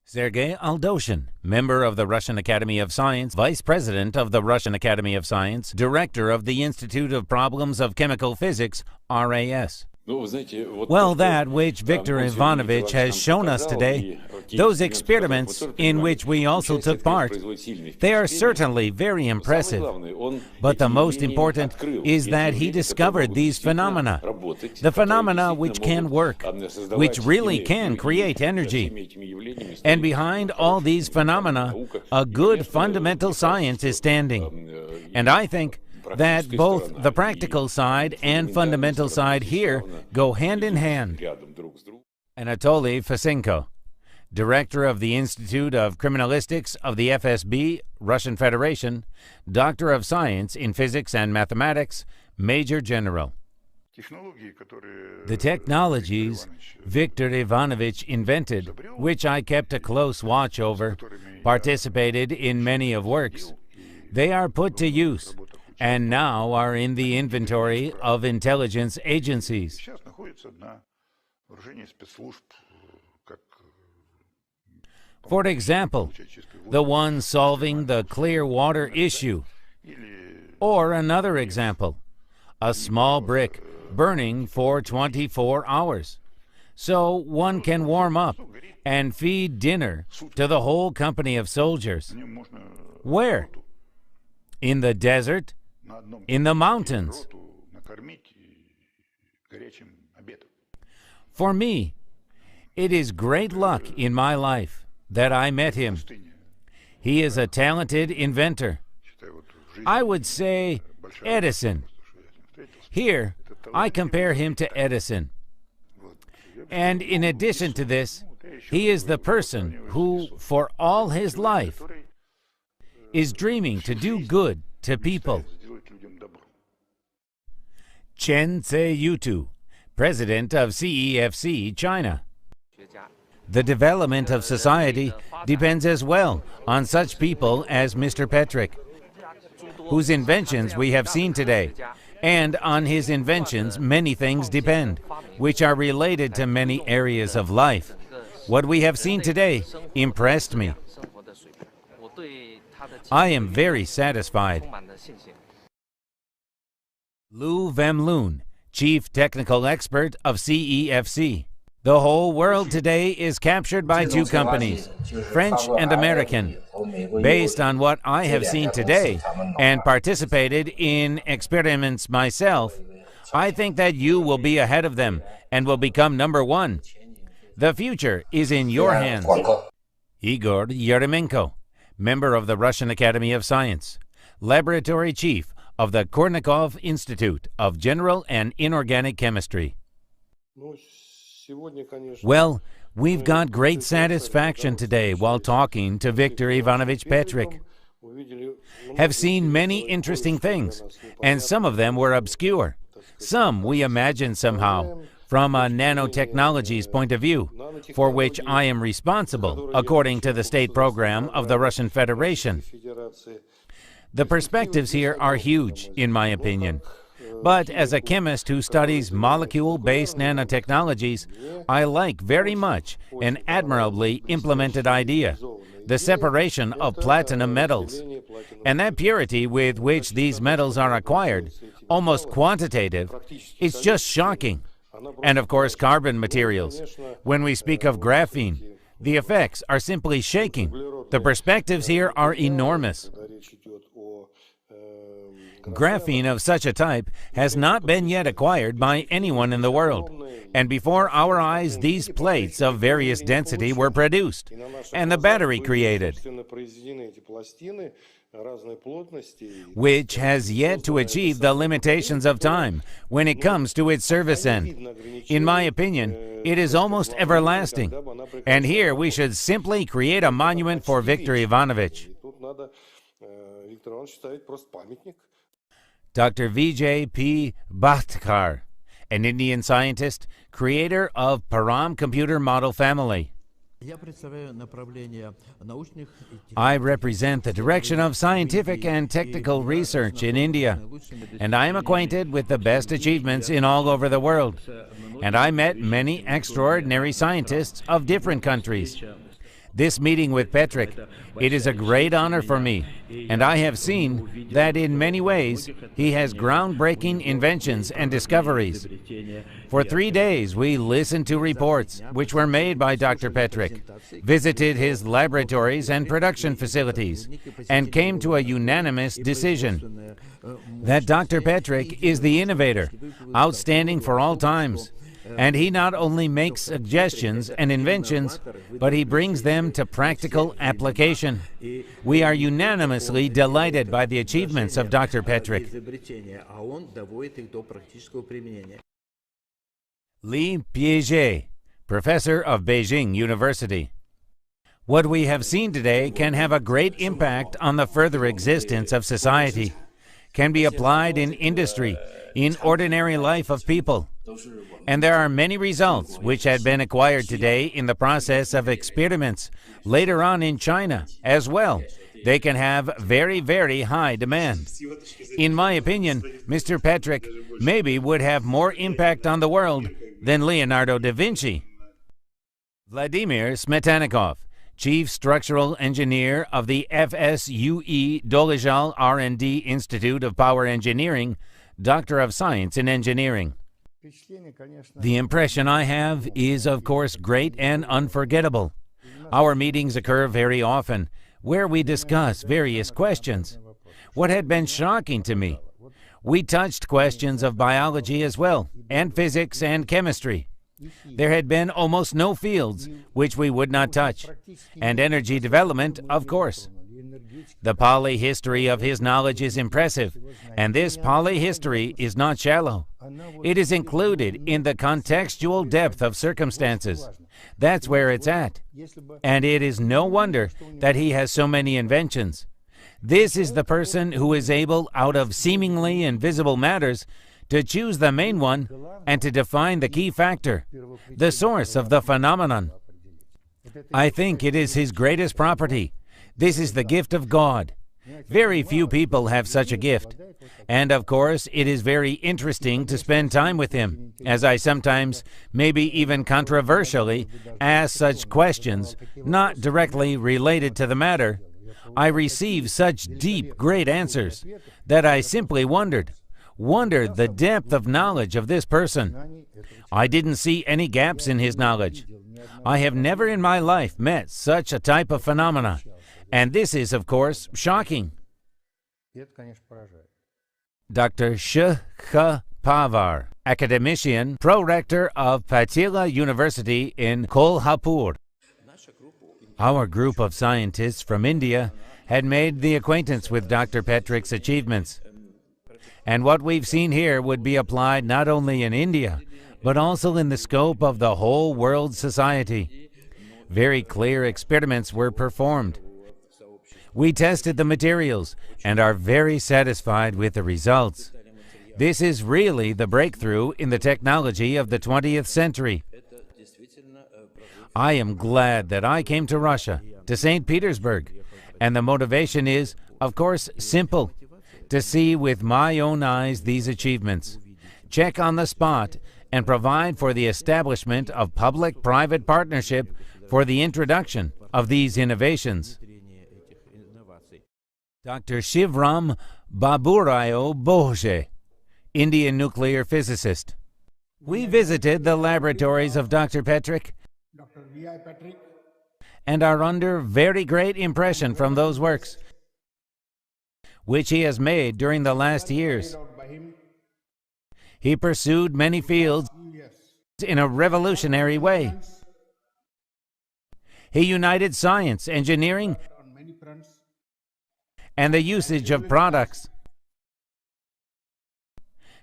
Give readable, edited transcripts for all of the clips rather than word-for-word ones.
Sergei Aldoshin, member of the Russian Academy of Science, vice president of the Russian Academy of Science, director of the Institute of Problems of Chemical Physics, RAS. Well, that which Victor Ivanovich has shown us today, those experiments in which we also took part, they are certainly very impressive. But the most important is that he discovered these phenomena, the phenomena which can work, which really can create energy. And behind all these phenomena, a good fundamental science is standing. And I think that both the practical side and fundamental side here go hand in hand. Anatoly Fesenko, director of the Institute of Criminalistics of the FSB, Russian Federation, Doctor of Science in Physics and Mathematics, Major General. The technologies Victor Ivanovich invented, which I kept a close watch over, participated in many of works, they are put to use and now are in the inventory of intelligence agencies. For example, the one solving the clear water issue. Or another example, a small brick burning for 24 hours. So one can warm up and feed dinner to the whole company of soldiers. Where? In the desert? In the mountains? For me, it is great luck in my life that I met him. He is a talented inventor. I would say Edison. Here, I compare him to Edison. And in addition to this, he is the person who, for all his life, is dreaming to do good to people. Chen Tse-Yutu, president of CEFC, China. The development of society depends as well on such people as Mr. Petrik, whose inventions we have seen today. And on his inventions, many things depend, which are related to many areas of life. What we have seen today impressed me. I am very satisfied. Lu Vemloon, chief technical expert of CEFC. The whole world today is captured by two companies, French and American. Based on what I have seen today and participated in experiments myself, I think that you will be ahead of them and will become number one. The future is in your hands. Igor Yeremenko, member of the Russian Academy of Science, laboratory chief of the Kornikov Institute of General and Inorganic Chemistry. Well, we've got great satisfaction today while talking to Victor Ivanovich Petrik. Have seen many interesting things, and some of them were obscure. Some we imagined somehow, from a nanotechnology's point of view, for which I am responsible, according to the state program of the Russian Federation. The perspectives here are huge, in my opinion. But as a chemist who studies molecule-based nanotechnologies, I like very much an admirably implemented idea, the separation of platinum metals. And that purity with which these metals are acquired, almost quantitative, it's just shocking. And of course, carbon materials. When we speak of graphene, the effects are simply shaking. The perspectives here are enormous. Graphene of such a type has not been yet acquired by anyone in the world. And before our eyes, these plates of various density were produced, and the battery created, which has yet to achieve the limitations of time when it comes to its service end. In my opinion, it is almost everlasting. And here we should simply create a monument for Victor Ivanovich. Dr. Vijay P. Bhatkar, an Indian scientist, creator of Param computer model family. I represent the direction of scientific and technical research in India, and I am acquainted with the best achievements in all over the world. And I met many extraordinary scientists of different countries. this meeting with Petrik. It is a great honor for me, and I have seen that in many ways he has groundbreaking inventions and discoveries. For 3 days, we listened to reports which were made by Dr. Petrik, visited his laboratories and production facilities, and came to a unanimous decision that Dr. Petrik is the innovator, outstanding for all times. And he not only makes suggestions and inventions, but he brings them to practical application. We are unanimously delighted by the achievements of Dr. Petrik. Li Piaget, professor of Beijing University. What we have seen today can have a great impact on the further existence of society, can be applied in industry, in ordinary life of people. And there are many results which had been acquired today in the process of experiments later on in China as well. They can have very, very high demand. In my opinion, Mr. Petrik maybe would have more impact on the world than Leonardo da Vinci. Vladimir Smetanyakov, Chief Structural Engineer of the FSUE Dolezhal R&D Institute of Power Engineering, Doctor of Science in Engineering. The impression I have is, of course, great and unforgettable. Our meetings occur very often, where we discuss various questions. What had been shocking to me, we touched questions of biology as well, and physics and chemistry. There had been almost no fields which we would not touch, and energy development, of course. The polyhistory of his knowledge is impressive, and this polyhistory is not shallow. It is included in the contextual depth of circumstances. That's where it's at. And it is no wonder that he has so many inventions. This is the person who is able, out of seemingly invisible matters, to choose the main one and to define the key factor, the source of the phenomenon. I think it is his greatest property. This is the gift of God. Very few people have such a gift. And of course, it is very interesting to spend time with him, as I sometimes, maybe even controversially, ask such questions, not directly related to the matter. I receive such deep, great answers that I simply wondered the depth of knowledge of this person. I didn't see any gaps in his knowledge. I have never in my life met such a type of phenomena. And this is, of course, shocking. Dr. Sh. Pavar, academician, pro-rector of Patila University in Kolhapur. Our group of scientists from India had made the acquaintance with Dr. Petrik's achievements. And what we've seen here would be applied not only in India, but also in the scope of the whole world society. Very clear experiments were performed. We tested the materials and are very satisfied with the results. This is really the breakthrough in the technology of the 20th century. I am glad that I came to Russia, to St. Petersburg, and the motivation is, of course, simple: to see with my own eyes these achievements, check on the spot, and provide for the establishment of public-private partnership for the introduction of these innovations. Dr. Shivram Baburao Boje, Indian nuclear physicist. We visited the laboratories of Dr. Petrik and are under very great impression from those works which he has made during the last years. He pursued many fields in a revolutionary way. He united science, engineering, and the usage of products.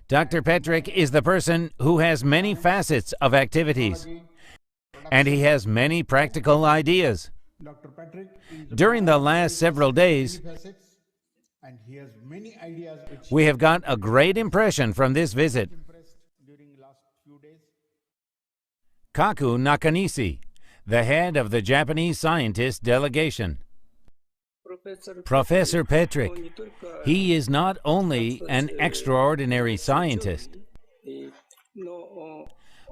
Dr. Petrik is the person who has many facets of activities, and he has many practical ideas. During the last several days, we have got a great impression from this visit. Kaku Nakanishi, the head of the Japanese scientist delegation. Professor Petrik, he is not only an extraordinary scientist,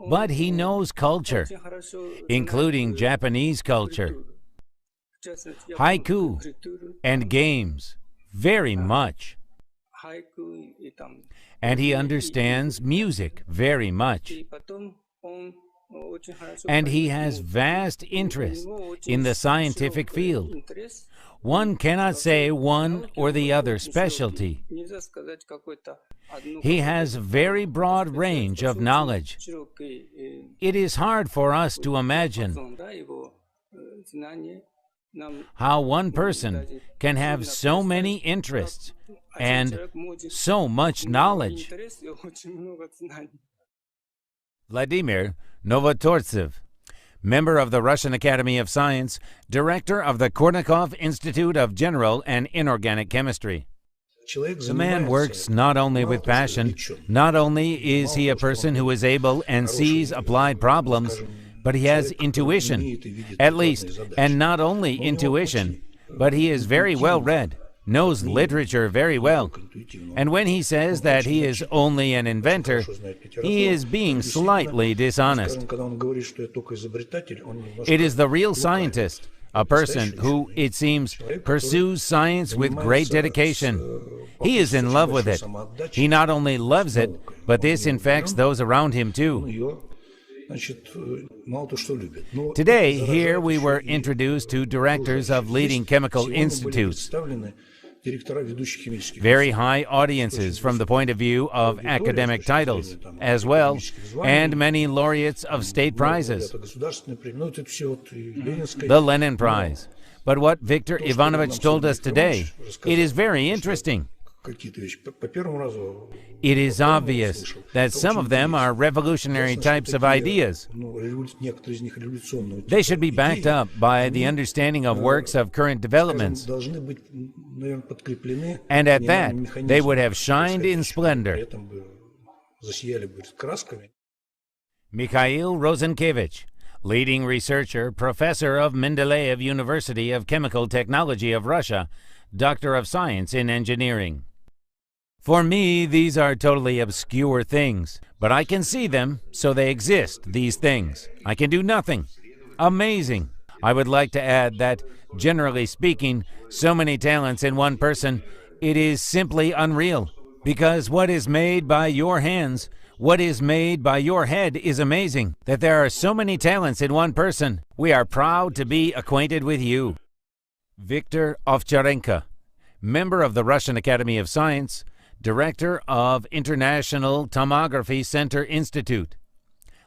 but he knows culture, including Japanese culture. haiku, and games very much. And he understands music very much. And he has vast interest in the scientific field. One cannot say one or the other specialty. He has a very broad range of knowledge. It is hard for us to imagine how one person can have so many interests and so much knowledge. Vladimir Novotortsev, member of the Russian Academy of Science, director of the Kornikov Institute of General and Inorganic Chemistry. The man works not only with passion, not only is he a person who is able and sees applied problems, but he has intuition, at least, and not only intuition, but he is very well read, knows literature very well. And when he says that he is only an inventor, he is being slightly dishonest. It is the real scientist, a person who, it seems, pursues science with great dedication. He is in love with it. He not only loves it, but this infects those around him too. Today, here we were introduced to directors of leading chemical institutes, very high audiences from the point of view of academic titles as well, and many laureates of state prizes. The Lenin Prize. But what Victor Ivanovich told us today, it is very interesting. It is obvious that some of them are revolutionary types of ideas. They should be backed up by the understanding of works of current developments. And at that, they would have shined in splendor. Mikhail Rozenkevich, leading researcher, professor of Mendeleev University of Chemical Technology of Russia, Doctor of Science in Engineering. For me, these are totally obscure things, but I can see them, so they exist, these things. I can do nothing. Amazing. I would like to add that, generally speaking, so many talents in one person, it is simply unreal. Because what is made by your hands, what is made by your head is amazing. That there are so many talents in one person. We are proud to be acquainted with you. Viktor Ovcharenko, member of the Russian Academy of Science, director of International Tomography Center Institute,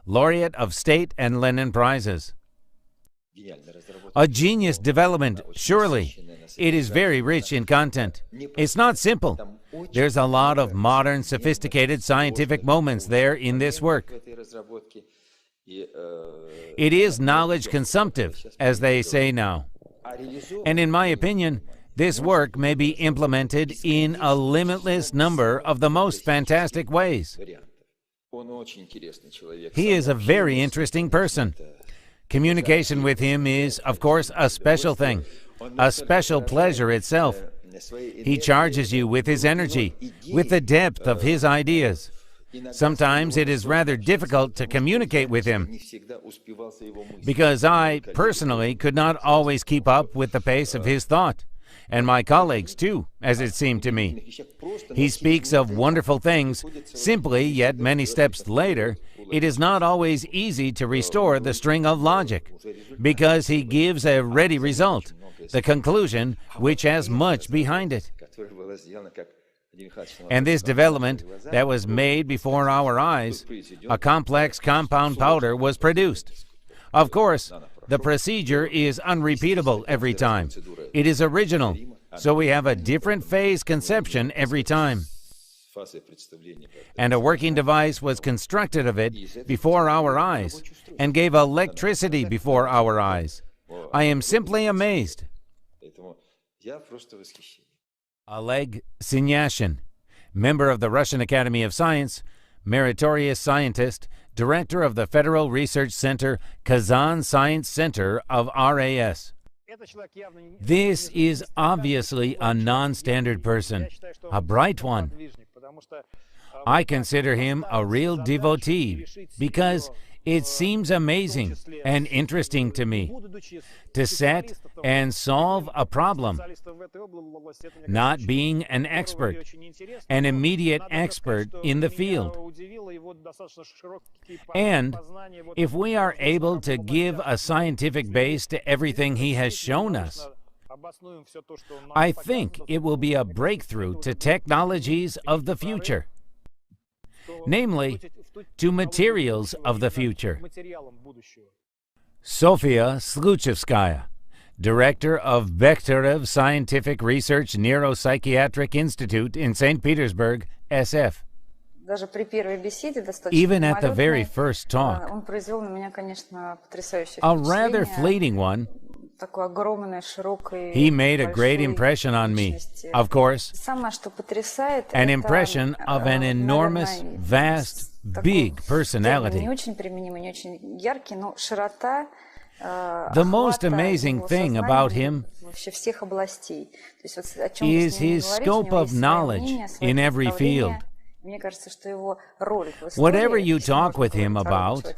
laureate of state and Lenin prizes. A genius development, surely. It is very rich in content. It's not simple. There's a lot of modern, sophisticated scientific moments there in this work. It is knowledge consumptive, as they say now. And in my opinion, this work may be implemented in a limitless number of the most fantastic ways. He is a very interesting person. Communication with him is, of course, a special thing, a special pleasure itself. He charges you with his energy, with the depth of his ideas. Sometimes it is rather difficult to communicate with him, because I, personally, could not always keep up with the pace of his thought. And my colleagues, too, as it seemed to me. He speaks of wonderful things, simply, yet many steps later, it is not always easy to restore the string of logic, because he gives a ready result, the conclusion, which has much behind it. And this development that was made before our eyes, a complex compound powder was produced. Of course, the procedure is unrepeatable every time. It is original, so we have a different phase conception every time. And a working device was constructed of it before our eyes and gave electricity before our eyes. I am simply amazed. Oleg Sinyashin, member of the Russian Academy of Science, meritorious scientist, director of the Federal Research Center, Kazan Science Center of RAS. This is obviously a non-standard person, a bright one. I consider him a real devotee because It seems amazing and interesting to me to set and solve a problem, not being an expert, an immediate expert in the field. And if we are able to give a scientific base to everything he has shown us, I think it will be a breakthrough to technologies of the future, namely, to materials of the future. Sofia Sluchevskaya, Director of Bechterev Scientific Research Neuropsychiatric Institute in St. Petersburg, SF. Even at the very first talk, a rather fleeting one, he made a great impression on me. Of course, an impression of an enormous, vast, big personality. The most amazing thing about him is his scope of knowledge in every field. Whatever you talk with him about,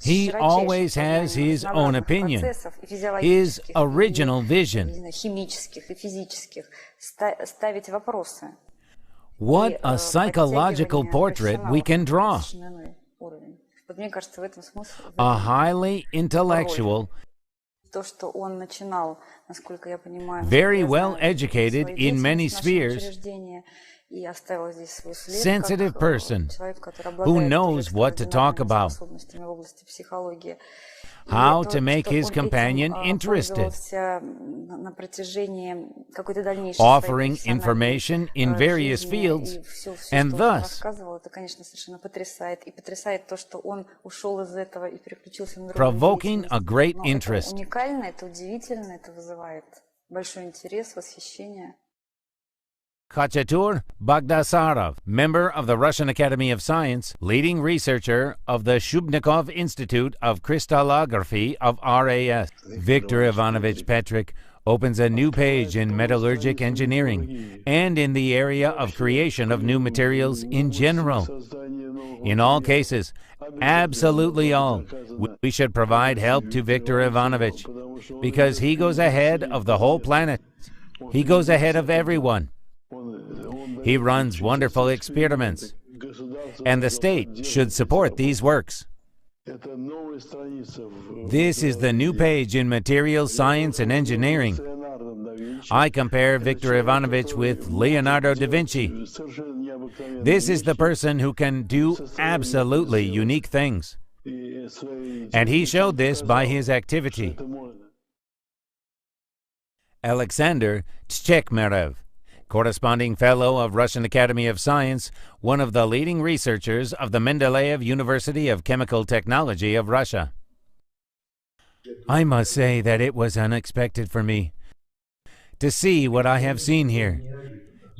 he always has his own opinion, his original vision. What a psychological portrait we can draw. A highly intellectual, very well educated in many spheres, sensitive person who knows what to talk about, how to make his companion interested, offering information in various fields, and thus provoking a great interest. Khachatur Bagdasarov, member of the Russian Academy of Science, leading researcher of the Shubnikov Institute of Crystallography of RAS. Victor Ivanovich Petrik opens a new page in metallurgic engineering and in the area of creation of new materials in general. In all cases, absolutely all, we should provide help to Victor Ivanovich because he goes ahead of the whole planet. He goes ahead of everyone. He runs wonderful experiments, and the state should support these works. This is the new page in materials science and engineering. I compare Victor Ivanovich with Leonardo da Vinci. This is the person who can do absolutely unique things, and he showed this by his activity. Alexander Tchekmerev, corresponding fellow of Russian Academy of Science, one of the leading researchers of the Mendeleev University of Chemical Technology of Russia. I must say that it was unexpected for me to see what I have seen here,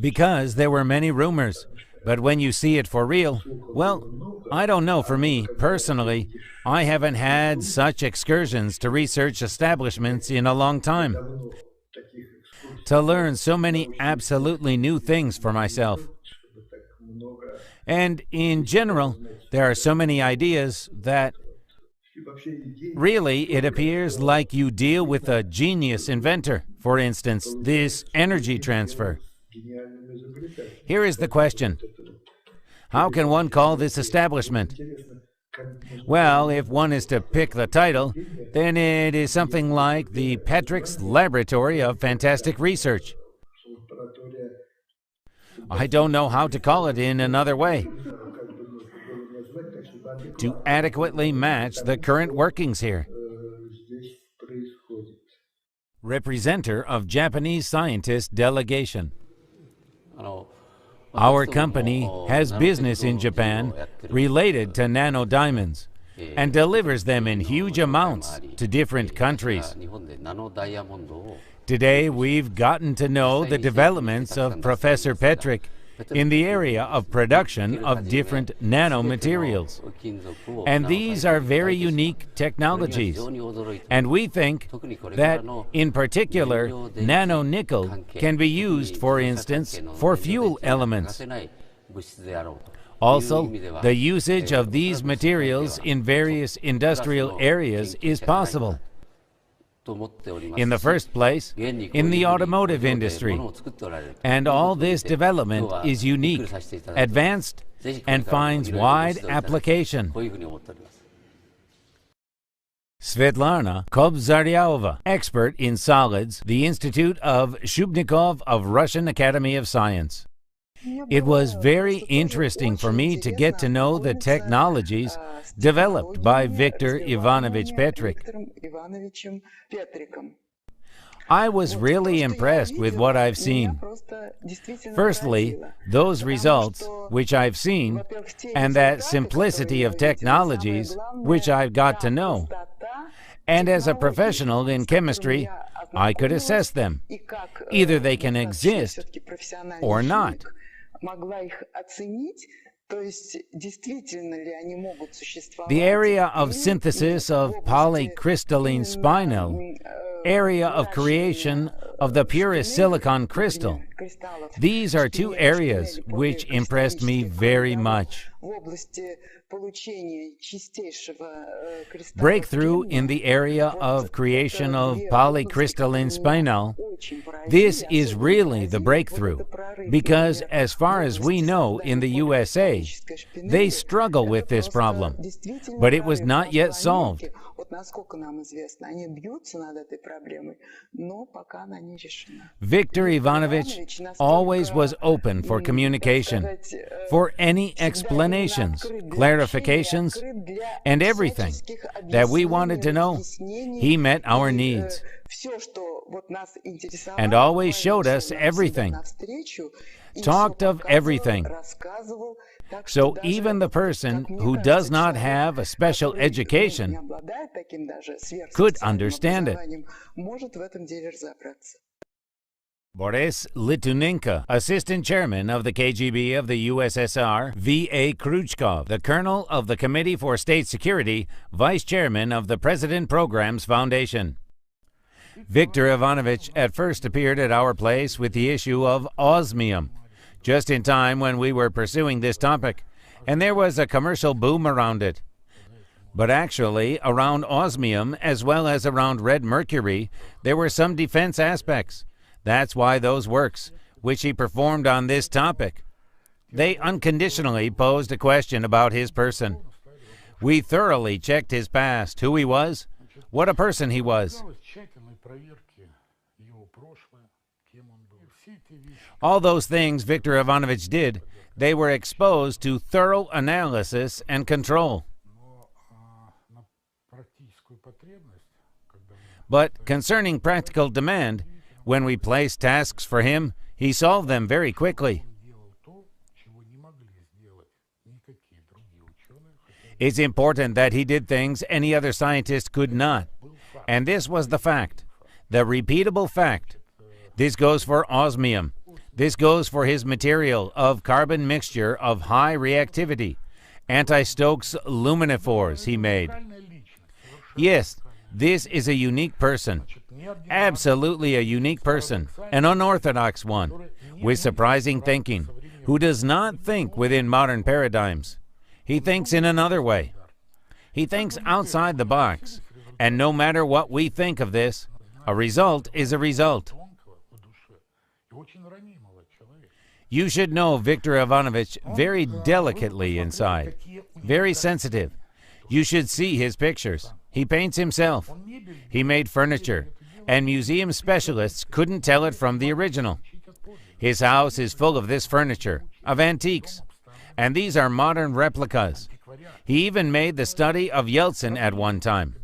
because there were many rumors, but when you see it for real, well, I don't know, for me, personally, I haven't had such excursions to research establishments in a long time. To learn so many absolutely new things for myself. And in general, there are so many ideas that really it appears like you deal with a genius inventor. For instance, this energy transfer. Here is the question. How can one call this establishment? Well, if one is to pick the title, then it is something like the Petrik's Laboratory of Fantastic Research. I don't know how to call it in another way to adequately match the current workings here. Representative of Japanese scientist delegation. Our company has business in Japan related to nanodiamonds and delivers them in huge amounts to different countries. Today, we've gotten to know the developments of Professor Petrik in the area of production of different nanomaterials. And these are very unique technologies. And we think that, in particular, nano-nickel can be used, for instance, for fuel elements. Also, the usage of these materials in various industrial areas is possible. In the first place, in the automotive industry. And all this development is unique, advanced, and finds wide application. Svetlana Kobzaryova, expert in solids, the Institute of Shubnikov of Russian Academy of Science. It was very interesting for me to get to know the technologies developed by Victor Ivanovich Petrik. I was really impressed with what I've seen. Firstly, those results which I've seen, and that simplicity of technologies which I've got to know. And as a professional in chemistry, I could assess them. Either they can exist or not. The area of synthesis of polycrystalline spinel, area of creation of the purest silicon crystal. These are two areas which impressed me very much. Breakthrough in the area of creation of polycrystalline spinel. This is really the breakthrough, because as far as we know in the USA, they struggle with this problem, but it was not yet solved. Victor Ivanovich always was open for communication, for any explanations, clarifications, and everything that we wanted to know. He met our needs and always showed us everything, talked of everything. So even the person who does not have a special education could understand it. Boris Litunenko, Assistant Chairman of the KGB of the USSR, V.A. Khrushchev, the Colonel of the Committee for State Security, Vice Chairman of the President Programs Foundation. Victor Ivanovich at first appeared at our place with the issue of osmium, just in time when we were pursuing this topic, and there was a commercial boom around it. But actually, around osmium, as well as around red mercury, there were some defense aspects. That's why those works, which he performed on this topic, they unconditionally posed a question about his person. We thoroughly checked his past, who he was, what a person he was. All those things Victor Ivanovich did, they were exposed to thorough analysis and control. But concerning practical demand, when we placed tasks for him, he solved them very quickly. It's important that he did things any other scientist could not. And this was the fact, the repeatable fact. This goes for osmium. This goes for his material of carbon mixture of high reactivity, anti-Stokes luminophores he made. Yes, this is a unique person, absolutely a unique person, an unorthodox one, with surprising thinking, who does not think within modern paradigms. He thinks in another way. He thinks outside the box, and no matter what we think of this, a result is a result. You should know Victor Ivanovich very delicately inside, very sensitive. You should see his pictures. He paints himself. He made furniture, and museum specialists couldn't tell it from the original. His house is full of this furniture, of antiques, and these are modern replicas. He even made the study of Yeltsin at one time.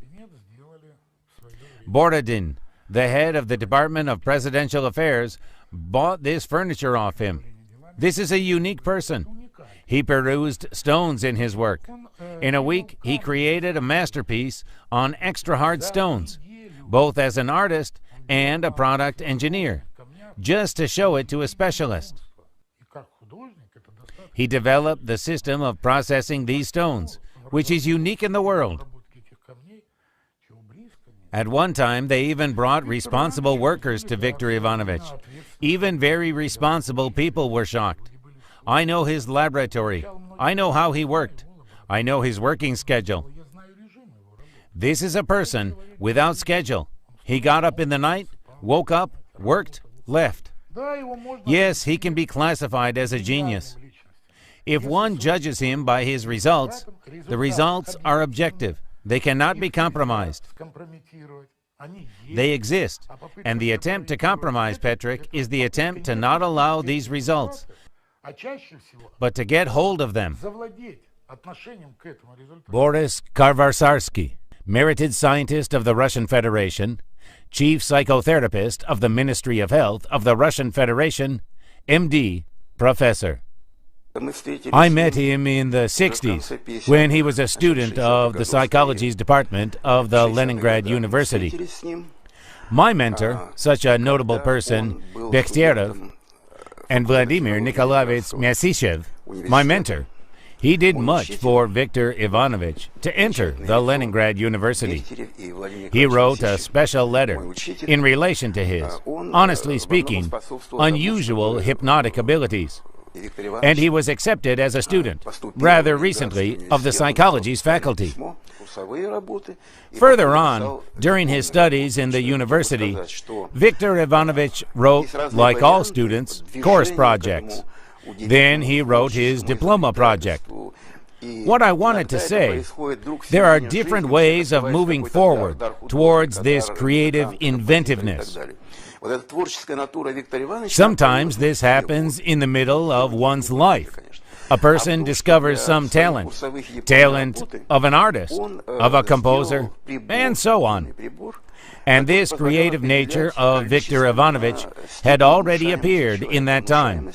Borodin, the head of the Department of Presidential Affairs, bought this furniture off him. This is a unique person. He perused stones in his work. In a week, he created a masterpiece on extra hard stones, both as an artist and a product engineer, just to show it to a specialist. He developed the system of processing these stones, which is unique in the world. At one time, they even brought responsible workers to Victor Ivanovich. Even very responsible people were shocked. I know his laboratory. I know how he worked. I know his working schedule. This is a person without schedule. He got up in the night, woke up, worked, left. Yes, he can be classified as a genius. If one judges him by his results, the results are objective. They cannot be compromised. They exist, and the attempt to compromise Petrik is the attempt to not allow these results, but to get hold of them. Boris Karvarsarsky, merited scientist of the Russian Federation, chief psychotherapist of the Ministry of Health of the Russian Federation, MD, professor. I met him in the 60s when he was a student of the psychology department of the Leningrad University. My mentor, such a notable person, Bekhtierov, and Vladimir Nikolaevich Myasishev, my mentor, he did much for Victor Ivanovich to enter the Leningrad University. He wrote a special letter in relation to his, honestly speaking, unusual hypnotic abilities. And he was accepted as a student, rather recently, of the psychology's faculty. Further on, during his studies in the university, Victor Ivanovich wrote, like all students, course projects. Then he wrote his diploma project. What I wanted to say, there are different ways of moving forward towards this creative inventiveness. Sometimes this happens in the middle of one's life. A person discovers some talent of an artist, of a composer, and so on. And this creative nature of Victor Ivanovich had already appeared in that time.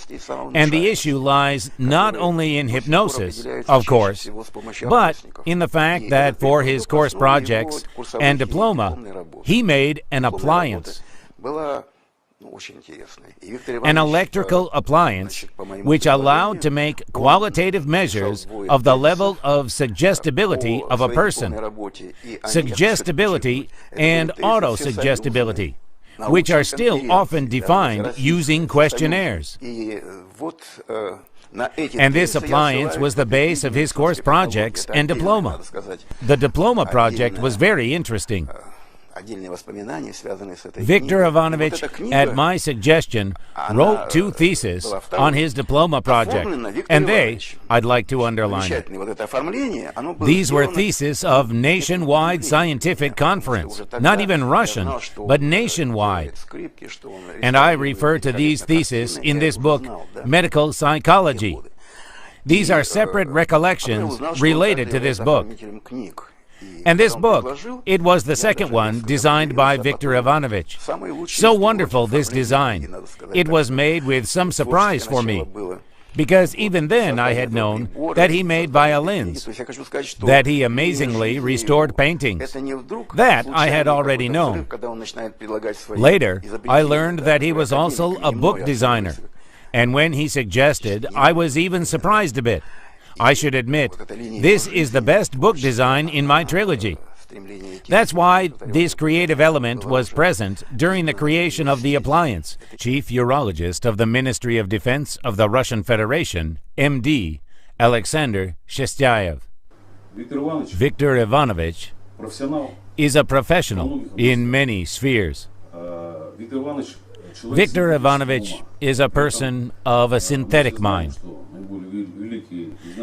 And the issue lies not only in hypnosis, of course, but in the fact that for his course projects and diploma, he made an appliance. An electrical appliance which allowed to make qualitative measures of the level of suggestibility of a person, suggestibility and auto-suggestibility, which are still often defined using questionnaires. And this appliance was the base of his course projects and diploma. The diploma project was very interesting. Victor Ivanovich, at my suggestion, wrote 2 theses on his diploma project, and they, I'd like to underline it. These were theses of nationwide scientific conference, not even Russian, but nationwide. And I refer to these theses in this book, Medical Psychology. These are separate recollections related to this book. And this book, it was the second one designed by Victor Ivanovich. So wonderful, this design. It was made with some surprise for me, because even then I had known that he made violins, that he amazingly restored paintings. That I had already known. Later, I learned that he was also a book designer. And when he suggested, I was even surprised a bit. I should admit, this is the best book design in my trilogy. That's why this creative element was present during the creation of the appliance. Chief Urologist of the Ministry of Defense of the Russian Federation, MD, Alexander Shestyaev. Victor Ivanovich is a professional in many spheres. Victor Ivanovich is a person of a synthetic mind.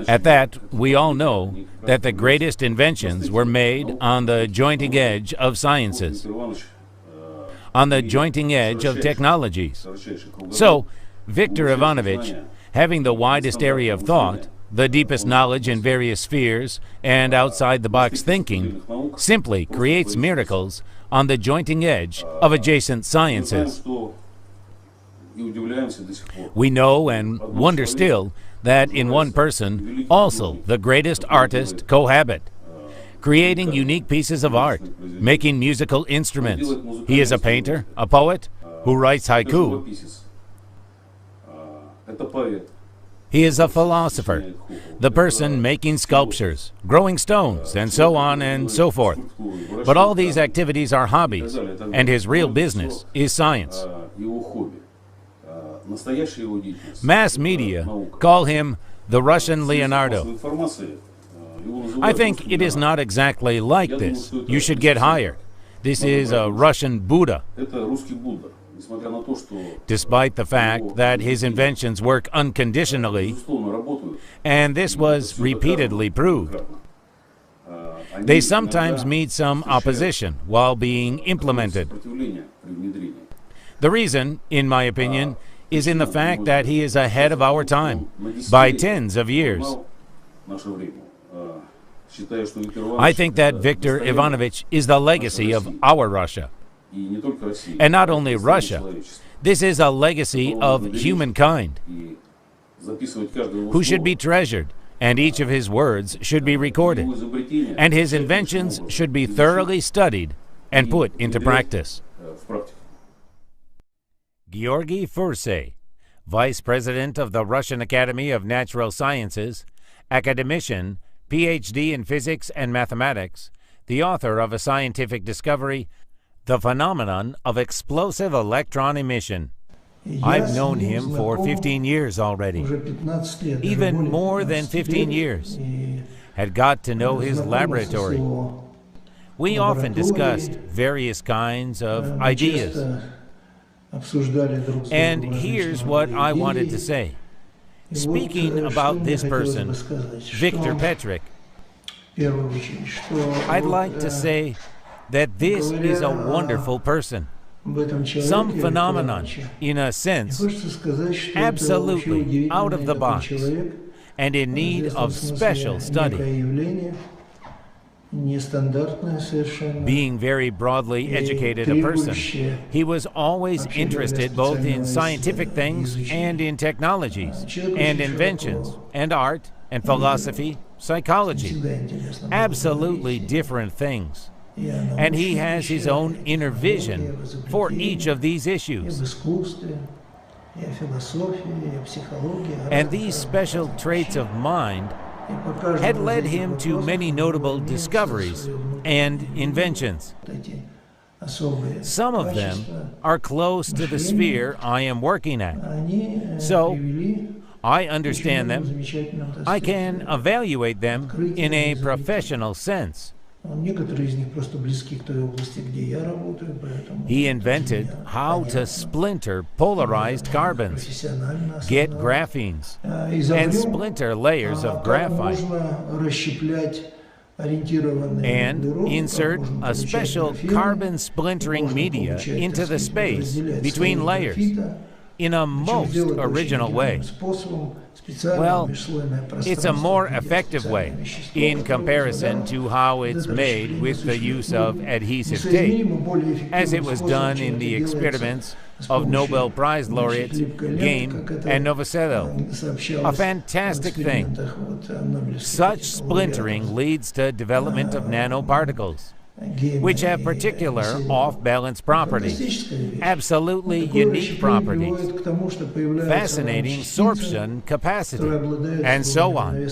At that, we all know that the greatest inventions were made on the jointing edge of sciences, on the jointing edge of technologies. So, Victor Ivanovich, having the widest area of thought, the deepest knowledge in various spheres, and outside-the-box thinking, simply creates miracles on the jointing edge of adjacent sciences. We know and wonder still that in one person, also the greatest artists cohabit, creating unique pieces of art, making musical instruments. He is a painter, a poet, who writes haiku. He is a philosopher, the person making sculptures, growing stones, and so on and so forth. But all these activities are hobbies, and his real business is science. Mass media call him the Russian Leonardo. I think it is not exactly like this. You should get higher. This is a Russian Buddha. Despite the fact that his inventions work unconditionally, and this was repeatedly proved, they sometimes meet some opposition while being implemented. The reason, in my opinion, is in the fact that he is ahead of our time by tens of years. I think that Victor Ivanovich is the legacy of our Russia. And not only Russia, this is a legacy of humankind who should be treasured, and each of his words should be recorded, and his inventions should be thoroughly studied and put into practice. Georgy Fursey, Vice President of the Russian Academy of Natural Sciences, academician, PhD in physics and mathematics, the author of a scientific discovery, the phenomenon of explosive electron emission. I've known him for 15 years already, even more than 15 years. Had got to know his laboratory. We often discussed various kinds of ideas. And here's what I wanted to say. Speaking about this person, Victor Petrik, I'd like to say that this is a wonderful person. Some phenomenon, in a sense, absolutely out of the box and in need of special study. Being very broadly educated a person, he was always interested both in scientific things and in technologies and inventions and art and philosophy, psychology, absolutely different things. And he has his own inner vision for each of these issues. And these special traits of mind had led him to many notable discoveries and inventions. Some of them are close to the sphere I am working at. So, I understand them. I can evaluate them in a professional sense. He invented how to splinter polarized carbons, get graphenes, and splinter layers of graphite, and insert a special carbon splintering media into the space between layers in a most original way. Well, it's a more effective way in comparison to how it's made with the use of adhesive tape, as it was done in the experiments of Nobel Prize laureates Game and Novoselo. A fantastic thing. Such splintering leads to development of nanoparticles, which have particular off-balance properties, absolutely unique properties, fascinating sorption capacity, and so on.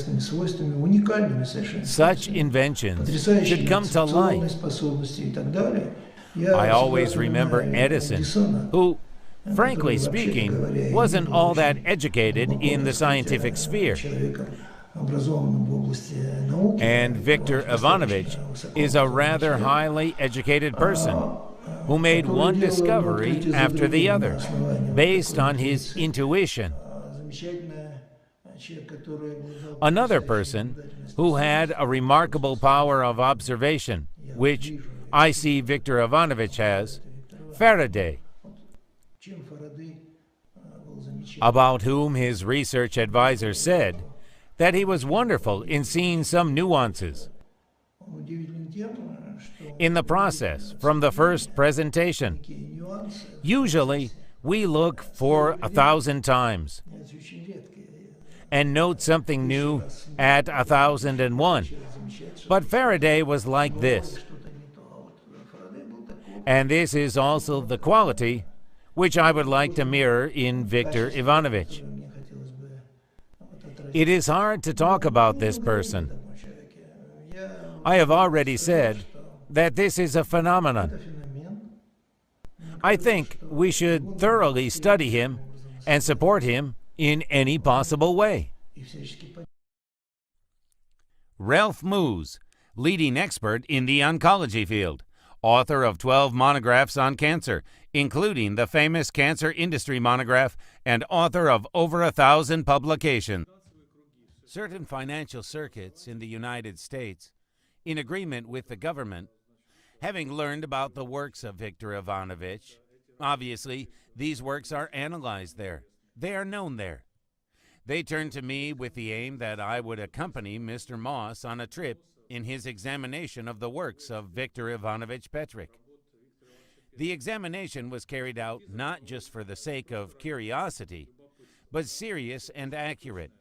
Such inventions should come to light. I always remember Edison, who, frankly speaking, wasn't all that educated in the scientific sphere. And Victor Ivanovich is a rather highly educated person who made one discovery after the other based on his intuition. Another person who had a remarkable power of observation, which I see Victor Ivanovich has, Faraday, about whom his research advisor said that he was wonderful in seeing some nuances in the process from the first presentation. Usually, we look for 1,000 times and note something new at 1,001. But Faraday was like this. And this is also the quality which I would like to mirror in Victor Ivanovich. It is hard to talk about this person. I have already said that this is a phenomenon. I think we should thoroughly study him and support him in any possible way. Ralph Moose, leading expert in the oncology field, author of 12 monographs on cancer, including the famous Cancer Industry monograph, and author of over 1,000 publications. Certain financial circuits in the United States, in agreement with the government, having learned about the works of Victor Ivanovich, obviously these works are analyzed there. They are known there. They turned to me with the aim that I would accompany Mr. Moss on a trip in his examination of the works of Victor Ivanovich Petrik. The examination was carried out not just for the sake of curiosity, but serious and accurate,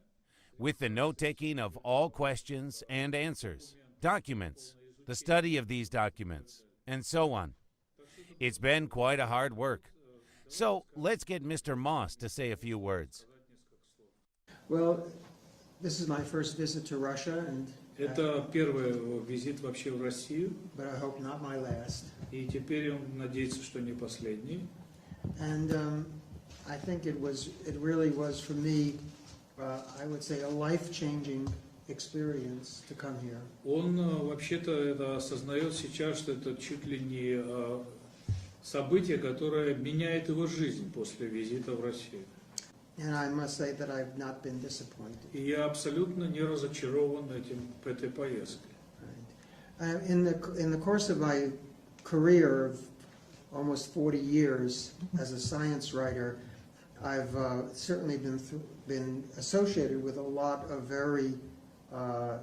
with the note-taking of all questions and answers, documents, the study of these documents, and so on. It's been quite a hard work. So let's get Mr. Moss to say a few words. Well, this is my first visit to Russia, and Это первый визит вообще в Россию, but I hope not my last. и теперь он надеется, что не последний. And I think it really was for me, I would say, a life-changing experience to come here. Он вообще-то это осознает сейчас, что это чуть ли не событие, которое меняет его жизнь после визита в Россию. And I must say that I've not been disappointed. И я абсолютно не разочарован этой поездкой. Right. In the course of my career of almost 40 years as a science writer, I've certainly been associated with a lot of very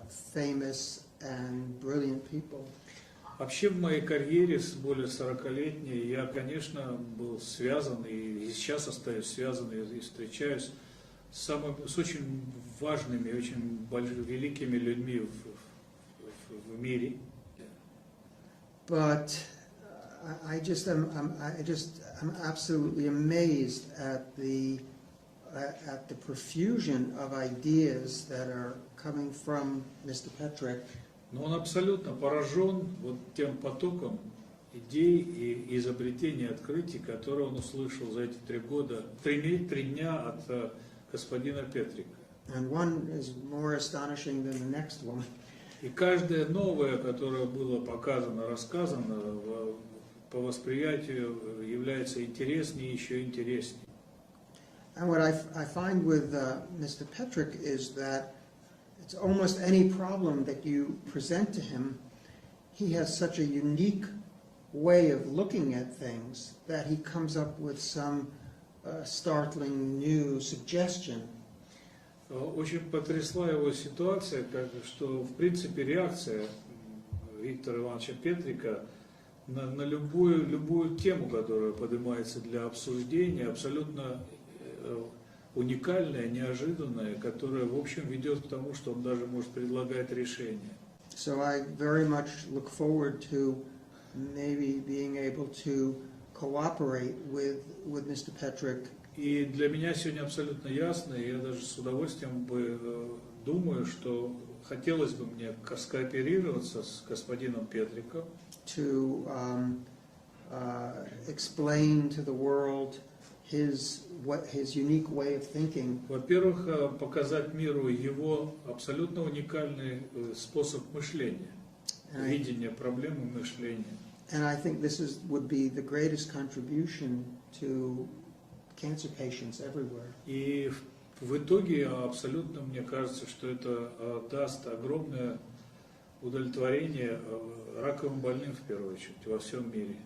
famous and brilliant people. Вообще в моей карьере с более 40-летней я, конечно, был связан и сейчас остаюсь связан и встречаюсь с очень важными, очень великими людьми в мире. But I'm absolutely amazed at the profusion of ideas that are coming from Mr. Petrik. Но он абсолютно поражен вот тем потоком идей и изобретений, открытий, которые он услышал за эти 3 года, 3 дня от господина Петрика. And one is more astonishing than the next one. И каждое новое, которое было показано, рассказано, по восприятию является интереснее, еще интереснее. And what I find with Mr. Petrik is that it's almost any problem that you present to him, he has such a unique way of looking at things that he comes up with some startling new suggestion. Очень потрясла его ситуация, что в принципе реакция Виктора Ивановича Петрика на любую тему, которая поднимается для обсуждения, абсолютно уникальная, неожиданная, которая в общем ведет к тому, что он даже может предлагать решения. So I very much look forward to maybe being able to cooperate with Mr. Petrik. И для меня сегодня абсолютно ясно, и я даже с удовольствием думаю, что хотелось бы мне скооперироваться с господином Петриком. To explain to the world his unique way of thinking. Во-первых, показать миру его абсолютно уникальный способ мышления, видения проблем и мышления. And I think this would be the greatest contribution to cancer patients everywhere. И в итоге абсолютно мне кажется, что это даст огромное удовлетворение раковым больным в первую очередь во всем мире.